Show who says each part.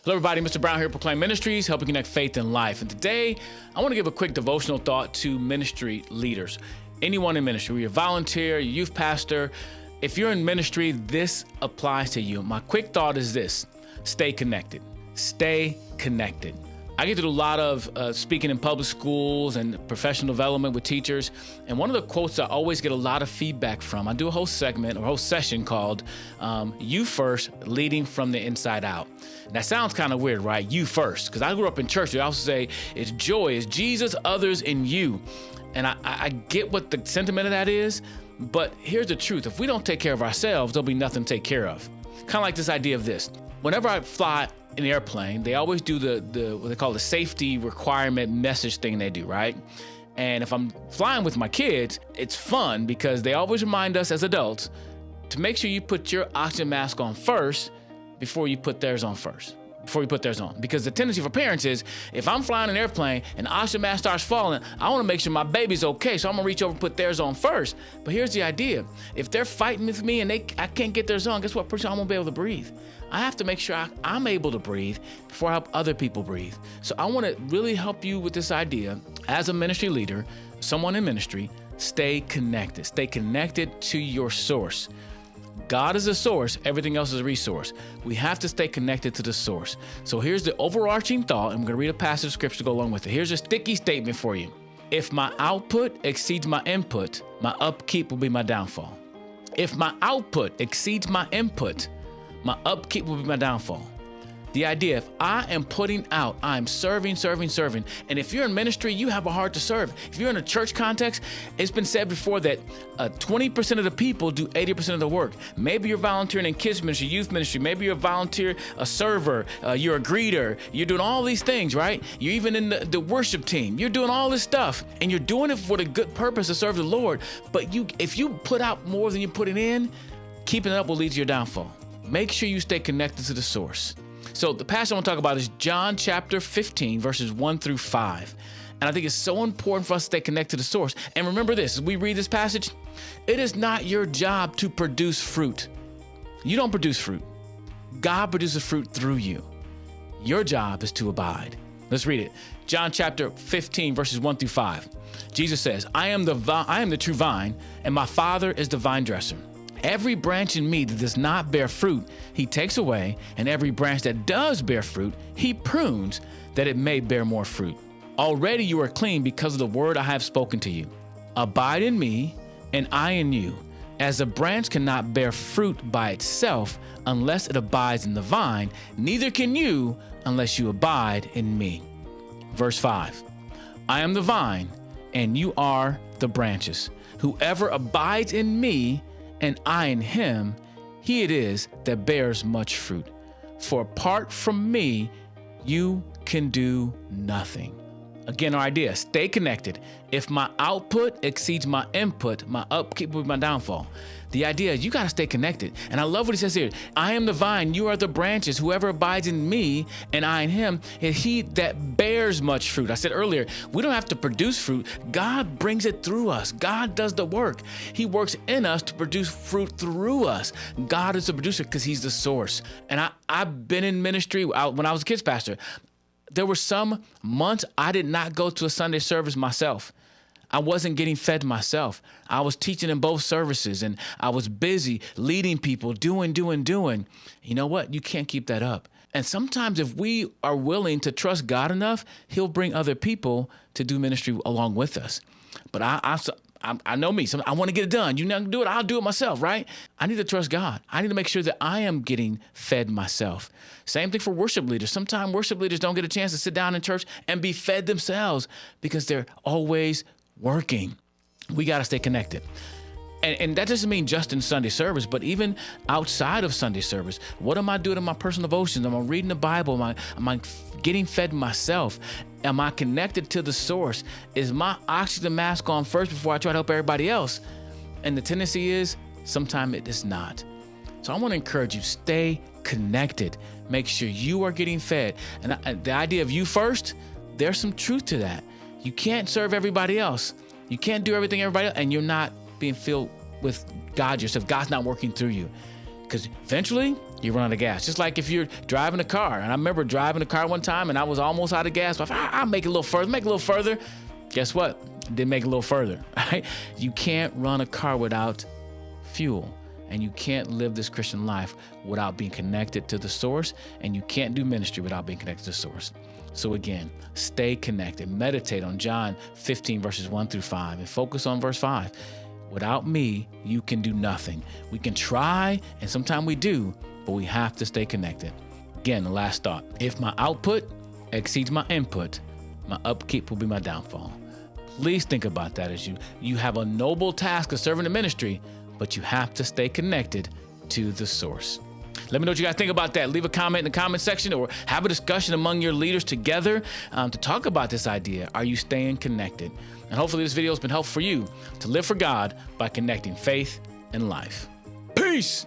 Speaker 1: Hello, everybody. Mr. Brown here, Proclaim Ministries, helping connect faith and life. And today, I want to give a quick devotional thought to ministry leaders. Anyone in ministry, you're a volunteer, you're a youth pastor. If you're in ministry, this applies to you. My quick thought is this: stay connected. Stay connected. I get to do a lot of speaking in public schools and professional development with teachers. And one of the quotes I always get a lot of feedback from, I do a whole segment or a whole session called You First, Leading from the Inside Out. And that sounds kind of weird, right? You first. Because I grew up in church. They also say it's joy, it's Jesus, others, and you. And I get what the sentiment of that is. But here's the truth. If we don't take care of ourselves, there'll be nothing to take care of. Kind of like this idea of this. Whenever I fly an airplane, they always do the what they call the safety requirement message thing they do, right? And if I'm flying with my kids, it's fun because they always remind us as adults to make sure you put your oxygen mask on first before you put theirs on first. Because the tendency for parents is, if I'm flying an airplane and the oxygen mask starts falling, I want to make sure my baby's okay, so I'm gonna reach over and put theirs on first. But here's the idea: if they're fighting with me and I can't get theirs on, guess what? Pretty soon I won't be able to breathe. I have to make sure I'm able to breathe before I help other people breathe. So I want to really help you with this idea as a ministry leader, someone in ministry. Stay connected. Stay connected to your source. God is a source, everything else is a resource. We have to stay connected to the source. So here's the overarching thought. I'm going to read a passage of scripture to go along with it. Here's a sticky statement for you. If my output exceeds my input, my upkeep will be my downfall. If my output exceeds my input, my upkeep will be my downfall. The idea, if I am putting out, I'm serving. And if you're in ministry, you have a heart to serve. If you're in a church context, it's been said before that 20% of the people do 80% of the work. Maybe you're volunteering in kids ministry, youth ministry. Maybe you're a volunteer, a server, you're a greeter. You're doing all these things, right? You're even in the worship team. You're doing all this stuff, and you're doing it for the good purpose to serve the Lord. But if you put out more than you're putting in, keeping it up will lead to your downfall. Make sure you stay connected to the source. So the passage I want to talk about is John chapter 15, verses 1 through 5. And I think it's so important for us to stay connected to the source. And remember this, as we read this passage, it is not your job to produce fruit. You don't produce fruit. God produces fruit through you. Your job is to abide. Let's read it. John chapter 15, verses 1 through 5. Jesus says, I am the true vine, and my Father is the vine dresser. Every branch in me that does not bear fruit, he takes away, and every branch that does bear fruit, he prunes, that it may bear more fruit. Already you are clean because of the word I have spoken to you. Abide in me, and I in you. As a branch cannot bear fruit by itself unless it abides in the vine, neither can you unless you abide in me. Verse 5, I am the vine, and you are the branches. Whoever abides in me, and I in him, he it is that bears much fruit. For apart from me, you can do nothing. Again, our idea, stay connected. If my output exceeds my input, my upkeep will be my downfall. The idea is you got to stay connected. And I love what he says here. I am the vine, you are the branches. Whoever abides in me and I in him, is he that bears much fruit. I said earlier, we don't have to produce fruit. God brings it through us. God does the work. He works in us to produce fruit through us. God is the producer because he's the source. And I've been in ministry when I was a kids pastor. There were some months I did not go to a Sunday service myself. I wasn't getting fed myself. I was teaching in both services, and I was busy leading people, doing. You know what? You can't keep that up. And sometimes if we are willing to trust God enough, he'll bring other people to do ministry along with us. But I know me. I want to get it done. You not do it, I'll do it myself, right? I need to trust God. I need to make sure that I am getting fed myself. Same thing for worship leaders. Sometimes worship leaders don't get a chance to sit down in church and be fed themselves because they're always working. We got to stay connected. And that doesn't mean just in Sunday service, but even outside of Sunday service. What am I doing in my personal devotions? Am I reading the Bible? Am I getting fed myself? Am I connected to the source? Is my oxygen mask on first before I try to help everybody else? And the tendency is sometimes it is not. So I want to encourage you, stay connected. Make sure you are getting fed. And the idea of you first, there's some truth to that. You can't serve everybody else. You can't do everything everybody else, and you're not being filled with God yourself. God's not working through you. because eventually you run out of gas. Just like if you're driving a car, and I remember driving a car one time and I was almost out of gas, but I'll make it a little further, Guess what? Didn't make it a little further, right? You can't run a car without fuel, and you can't live this Christian life without being connected to the source, and you can't do ministry without being connected to the source. So again, stay connected. Meditate on John 15, verses 1 through 5, and focus on verse 5. Without me, you can do nothing. We can try, and sometimes we do, but we have to stay connected. Again, the last thought. If my output exceeds my input, my upkeep will be my downfall. Please think about that as you have a noble task of serving the ministry, but you have to stay connected to the source. Let me know what you guys think about that. Leave a comment in the comment section or have a discussion among your leaders together to talk about this idea. Are you staying connected? And hopefully this video has been helpful for you to live for God by connecting faith and life. Peace.